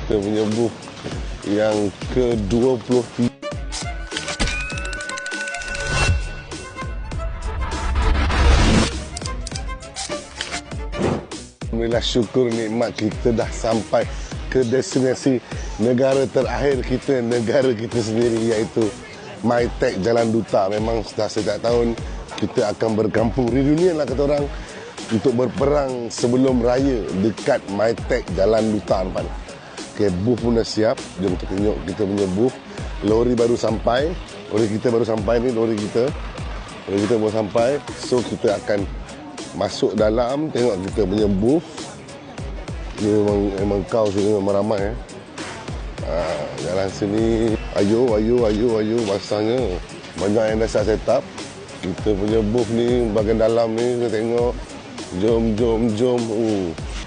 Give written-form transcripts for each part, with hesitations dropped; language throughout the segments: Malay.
kita punya booth yang ke-23. Alhamdulillah, syukur nikmat kita dah sampai ke destinasi negara terakhir kita, negara kita sendiri, iaitu MyTech Jalan Duta. Memang dah setiap tahun kita akan berkampung reunion lah kata orang, untuk berperang sebelum raya dekat MyTech Jalan Duta. Nampak ni? Okay, booth pun dah siap. Jom kita tengok kita punya booth. Lori baru sampai. Lori kita baru sampai ni, lori kita baru sampai. So kita akan masuk dalam, tengok kita punya booth. Ni memang kau sini memang ramai jalan sini. Ayo masanya banyak yang dah set up. Kita punya booth ni bahagian dalam ni, kita tengok. Jom.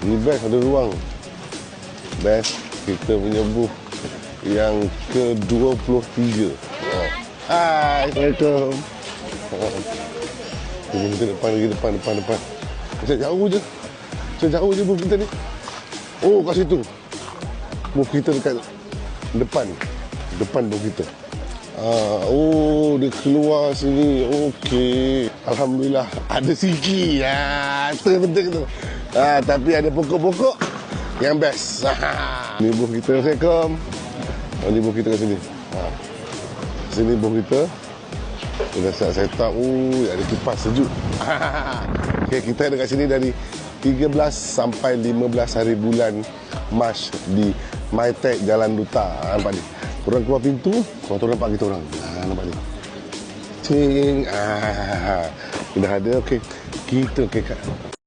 Ni best, ada ruang. Best. Kita punya booth yang ke-23. Hai, Assalamualaikum. Kita depan. Macam jauh je booth kita ni. Oh, kat situ. Booth kita dekat depan booth kita. Oh, dia keluar sini. Okey. Alhamdulillah, ada siki. Itu penting tu. Tapi ada pokok-pokok yang best. Ni booth kita. Assalamualaikum. Ni booth kita kat sini. Sini booth kita. Kita set up. Ada kipas sejuk. Okay, kita ada kat sini dari 13 sampai 15 hari bulan Mac di MyTech Jalan Duta. Nampak ni? Korang keluar pintu, korang nampak kita orang. Nampak ni? Cing. Dah ada. Okey. Kita